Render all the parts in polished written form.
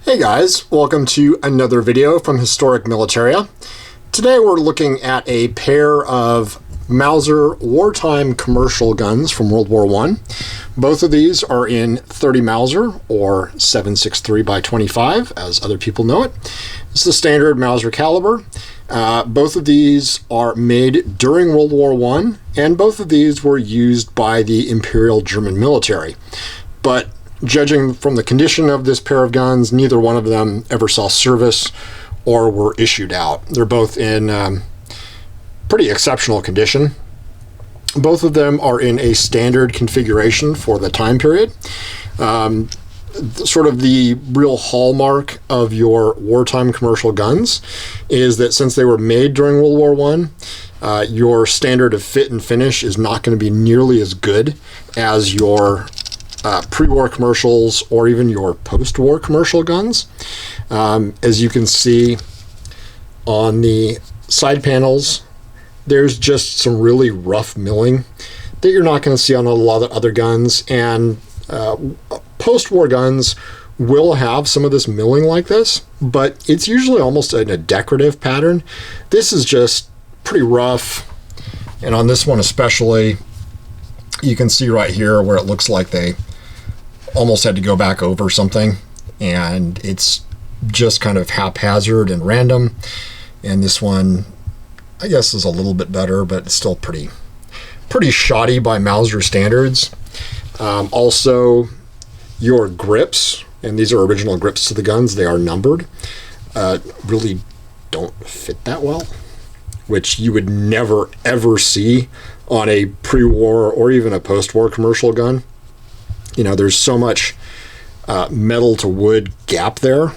Hey guys, welcome to another video from Historic Militaria. Today we're looking at a pair of Mauser Wartime Commercial guns from World War I. Both of these are in 30 Mauser, or 7.63 by 25, as other people know it. It's the standard Mauser caliber. Both of these are made during World War I, and both of these were used by the Imperial German Military. But judging from the condition of this pair of guns, neither one of them ever saw service or were issued out. They're both in pretty exceptional condition. Both of them are in a standard configuration for the time period. Sort of the real hallmark of your wartime commercial guns is that since they were made during World War I, your standard of fit and finish is not going to be nearly as good as your pre-war commercials or even your post-war commercial guns. As you can see on the side panels, there's just some really rough milling that you're not going to see on a lot of other guns, and post-war guns will have some of this milling like this, but it's usually almost in a decorative pattern. This is just pretty rough, and on this one especially, you can see right here where it looks like they almost had to go back over something, and it's just kind of haphazard and random. And this one, I guess, is a little bit better, but it's still pretty shoddy by Mauser standards. Also, your grips, and these are original grips to the guns, they are numbered, really don't fit that well, which you would never ever see on a pre-war or even a post-war commercial gun. You know, there's so much metal to wood gap there.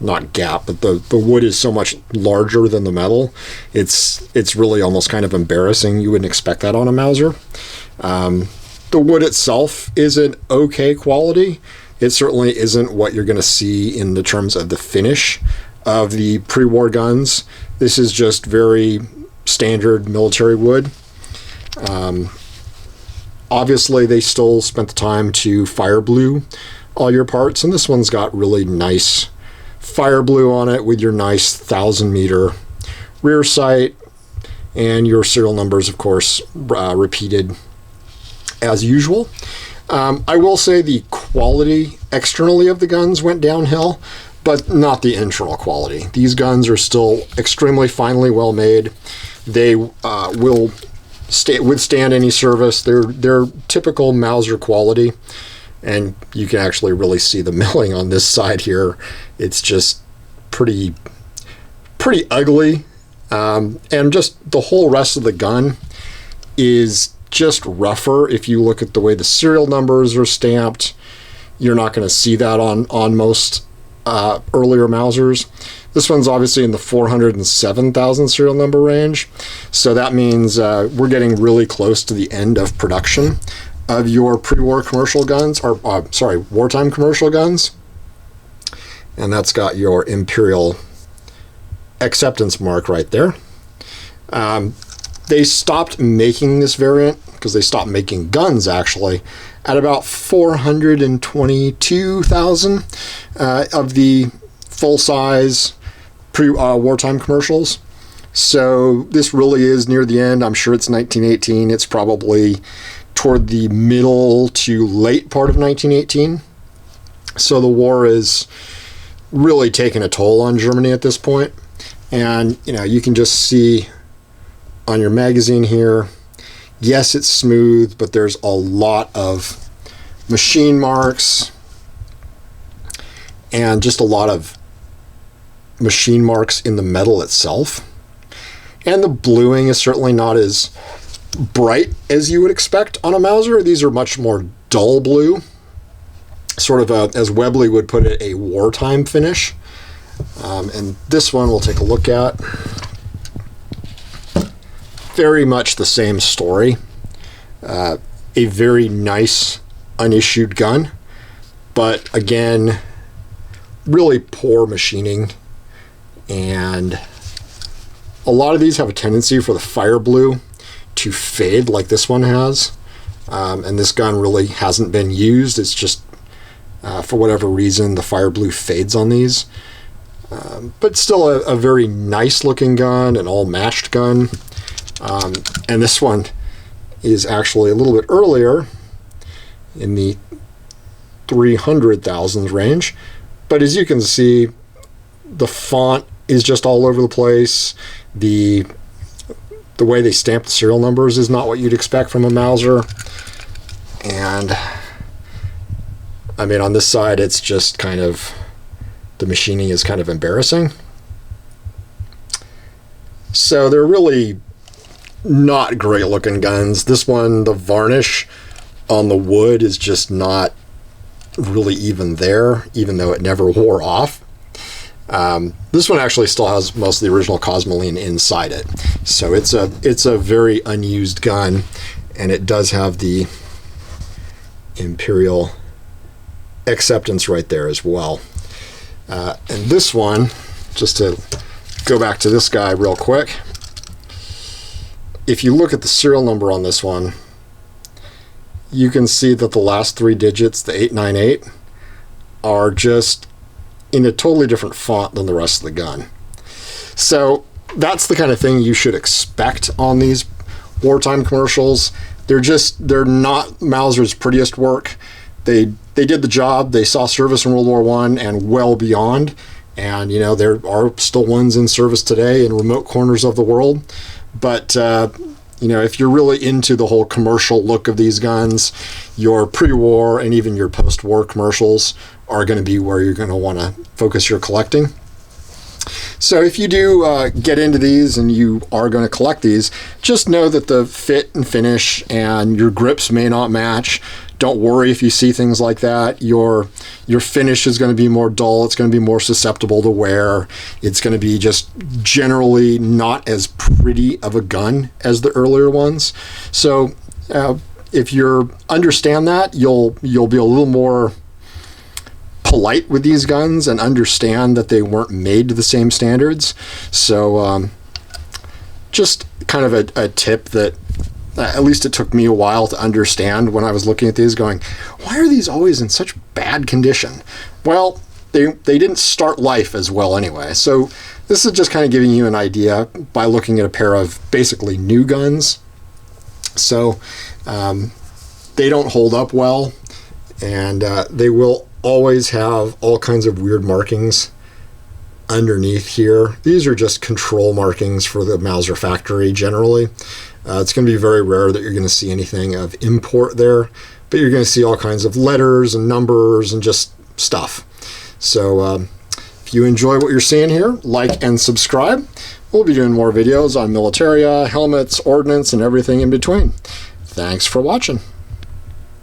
Not gap, but the wood is so much larger than the metal. It's really almost kind of embarrassing. You wouldn't expect that on a Mauser. The wood itself is an okay quality. It certainly isn't what you're going to see in the terms of the finish of the pre-war guns. This is just very standard military wood. Obviously, they still spent the time to fire blue all your parts, and this one's got really nice fire blue on it with your nice 1,000-meter rear sight, and your serial numbers, of course, repeated as usual. I will say the quality externally of the guns went downhill, but not the internal quality. These guns are still extremely finely well made. They will withstand any service. They're typical Mauser quality, and you can actually really see the milling on this side here. It's just pretty ugly, and just the whole rest of the gun is just rougher. If you look at the way the serial numbers are stamped, you're not going to see that on most earlier Mausers. This one's obviously in the 407,000 serial number range, so that means we're getting really close to the end of production of your pre-war commercial guns, or wartime commercial guns. And that's got your Imperial acceptance mark right there. They stopped making this variant, because they stopped making guns actually, at about 422,000 of the full-size wartime commercials. So this really is near the end. I'm sure it's 1918. It's probably toward the middle to late part of 1918. So the war is really taking a toll on Germany at this point. And you can just see on your magazine here, yes, it's smooth, but there's a lot of machine marks and just a lot of machine marks in the metal itself. And the bluing is certainly not as bright as you would expect on a Mauser. These are much more dull blue, sort of as Webley would put it, a wartime finish. And this one we'll take a look at. Very much the same story. A very nice unissued gun, but again, really poor machining, and a lot of these have a tendency for the fire blue to fade like this one has, and this gun really hasn't been used. It's just For whatever reason, the fire blue fades on these. But still a very nice looking gun, an all matched gun. And this one is actually a little bit earlier in the 300,000s range. But as you can see, the font is just all over the place. The way they stamp the serial numbers is not what you'd expect from a Mauser. And I mean, on this side, it's just kind of, the machining is kind of embarrassing. So they're really not great looking guns. This one, the varnish on the wood is just not really even there, even though it never wore off. This one actually still has most of the original Cosmoline inside it. So it's a very unused gun, and it does have the Imperial acceptance right there as well. And this one, just to go back to this guy real quick, if you look at the serial number on this one, you can see that the last 3 digits, the 898, are just in a totally different font than the rest of the gun. So that's the kind of thing you should expect on these wartime commercials. They're not Mauser's prettiest work. They did the job. They saw service in World War I and well beyond. And, you know, there are still ones in service today in remote corners of the world. But, you know, if you're really into the whole commercial look of these guns, your pre-war and even your post-war commercials are going to be where you're going to want to focus your collecting. So if you do get into these and you are going to collect these, just know that the fit and finish and your grips may not match. Don't worry if you see things like that. Your finish is going to be more dull. It's going to be more susceptible to wear. It's going to be just generally not as pretty of a gun as the earlier ones. So if you understand that, you'll be a little more polite with these guns and understand that they weren't made to the same standards. So just kind of a tip that at least it took me a while to understand when I was looking at these, going, why are these always in such bad condition? Well, they didn't start life as well anyway. So this is just kind of giving you an idea by looking at a pair of basically new guns. So they don't hold up well, and they will always have all kinds of weird markings underneath here. These are just control markings for the Mauser factory generally. It's going to be very rare that you're going to see anything of import there, but you're going to see all kinds of letters and numbers and just stuff. So if you enjoy what you're seeing here, like and subscribe. We'll be doing more videos on militaria, helmets, ordnance, and everything in between. Thanks for watching.